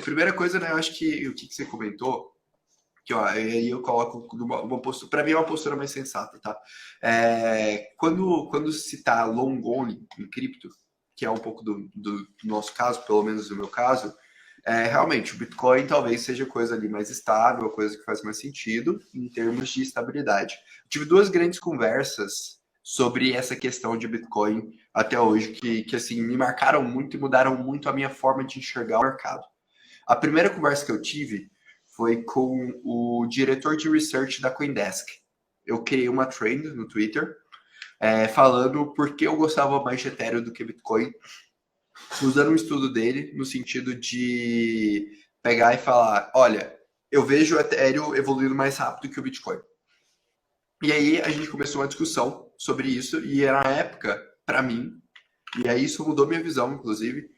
primeira coisa, né, eu acho que o que você comentou, que ó, aí eu coloco uma postura, para mim é uma postura mais sensata, tá? Quando se tá long only em cripto, que é um pouco do nosso caso, pelo menos no meu caso, realmente o Bitcoin talvez seja coisa ali mais estável, coisa que faz mais sentido em termos de estabilidade. Eu tive duas grandes conversas sobre essa questão de Bitcoin até hoje, que assim, me marcaram muito e mudaram muito a minha forma de enxergar o mercado. A primeira conversa que eu tive foi com o diretor de research da CoinDesk. Eu criei uma trend no Twitter falando por que eu gostava mais de Ethereum do que Bitcoin, usando um estudo dele no sentido de pegar e falar, olha, eu vejo o Ethereum evoluindo mais rápido que o Bitcoin. E aí a gente começou uma discussão sobre isso e na época, para mim, e aí isso mudou minha visão, inclusive,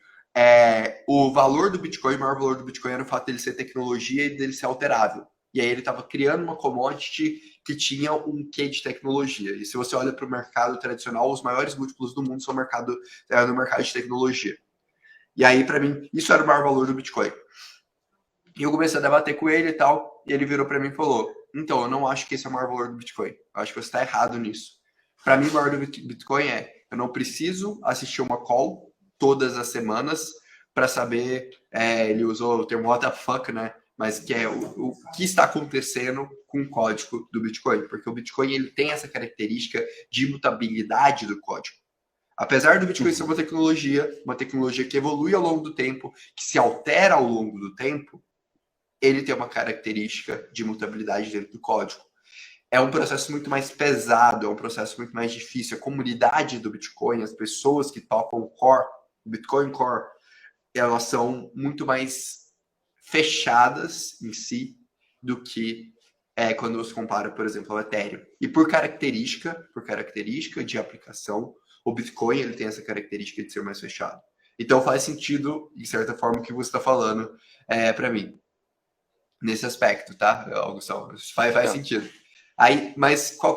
o valor do Bitcoin, o maior valor do Bitcoin era o fato dele ser tecnologia e dele ser alterável. E aí ele estava criando uma commodity que tinha um quê de tecnologia. E se você olha para o mercado tradicional, os maiores múltiplos do mundo são no mercado de tecnologia. E aí, para mim, isso era o maior valor do Bitcoin. E eu comecei a debater com ele e tal, e ele virou para mim e falou, então, eu não acho que esse é o maior valor do Bitcoin. Eu acho que você está errado nisso. Para mim, o maior do Bitcoin eu não preciso assistir uma call todas as semanas para saber, ele usou o termo what the fuck, né? Mas que é o que está acontecendo com o código do Bitcoin. Porque o Bitcoin ele tem essa característica de imutabilidade do código. Apesar do Bitcoin ser uma tecnologia que evolui ao longo do tempo, que se altera ao longo do tempo, ele tem uma característica de imutabilidade dentro do código. É um processo muito mais pesado, é um processo muito mais difícil. A comunidade do Bitcoin, as pessoas que tocam o core, o Bitcoin Core, elas são muito mais fechadas em si do que quando você compara, por exemplo, ao Ethereum. E por característica de aplicação, o Bitcoin ele tem essa característica de ser mais fechado. Então faz sentido, de certa forma, o que você está falando para mim. Nesse aspecto, tá, Augustão? Faz sentido. Aí, mas qual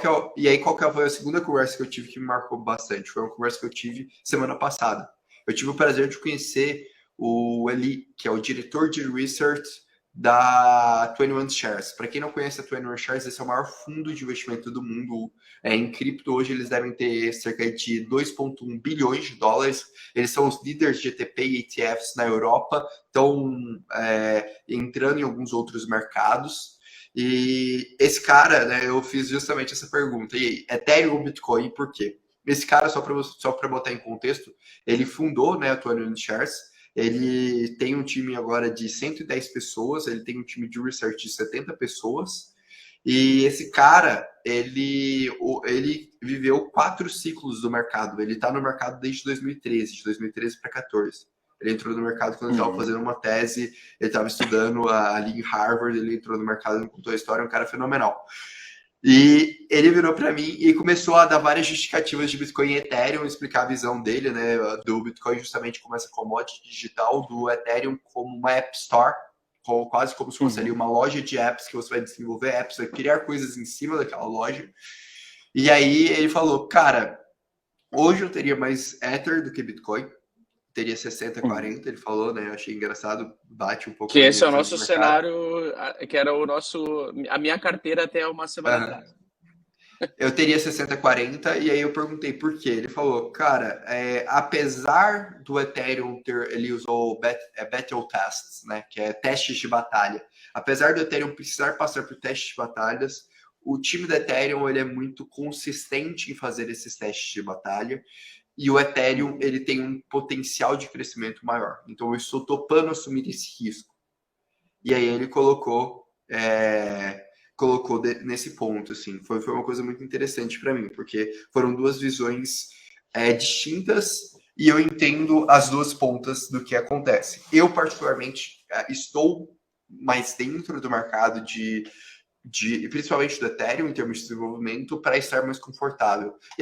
foi a segunda conversa que eu tive que me marcou bastante? Foi uma conversa que eu tive semana passada. Eu tive o prazer de conhecer o Eli, que é o diretor de research da 21 Shares. Para quem não conhece a 21 Shares, esse é o maior fundo de investimento do mundo em cripto. Hoje eles devem ter cerca de 2,1 bilhões de dólares. Eles são os líderes de ETP e ETFs na Europa, estão entrando em alguns outros mercados. E esse cara, né, eu fiz justamente essa pergunta. E aí, Ethereum ou Bitcoin, por quê? Esse cara, só para botar em contexto, ele fundou, né, a 21 Shares. Ele tem um time agora de 110 pessoas, ele tem um time de research de 70 pessoas. E esse cara, ele viveu 4 ciclos do mercado. Ele está no mercado desde 2013, de 2013 para 2014. Ele entrou no mercado quando ele estava fazendo uma tese, ele estava estudando ali em Harvard, ele entrou no mercado, ele contou a história, é um cara fenomenal. E ele virou para mim e começou a dar várias justificativas de Bitcoin e Ethereum, explicar a visão dele, né, do Bitcoin justamente como essa commodity digital, do Ethereum como uma App Store, quase como se fosse ali uma loja de apps que você vai desenvolver apps, vai criar coisas em cima daquela loja. E aí ele falou, cara, hoje eu teria mais Ether do que Bitcoin, teria 60, 40, ele falou, né? Eu achei engraçado, bate um pouco. Que esse é o nosso cenário, que era a minha carteira até uma semana atrás. Eu teria 60, 40, e aí eu perguntei por quê. Ele falou, cara, apesar do Ethereum ele usou Battle Tests, né? Que é testes de batalha. Apesar do Ethereum precisar passar por testes de batalhas, o time do Ethereum ele é muito consistente em fazer esses testes de batalha. E o Ethereum ele tem um potencial de crescimento maior. Então eu estou topando assumir esse risco. E aí ele colocou nesse ponto, assim, foi uma coisa muito interessante para mim, porque foram duas visões distintas e eu entendo as duas pontas do que acontece. Eu particularmente estou mais dentro do mercado principalmente do Ethereum em termos de desenvolvimento para estar mais confortável.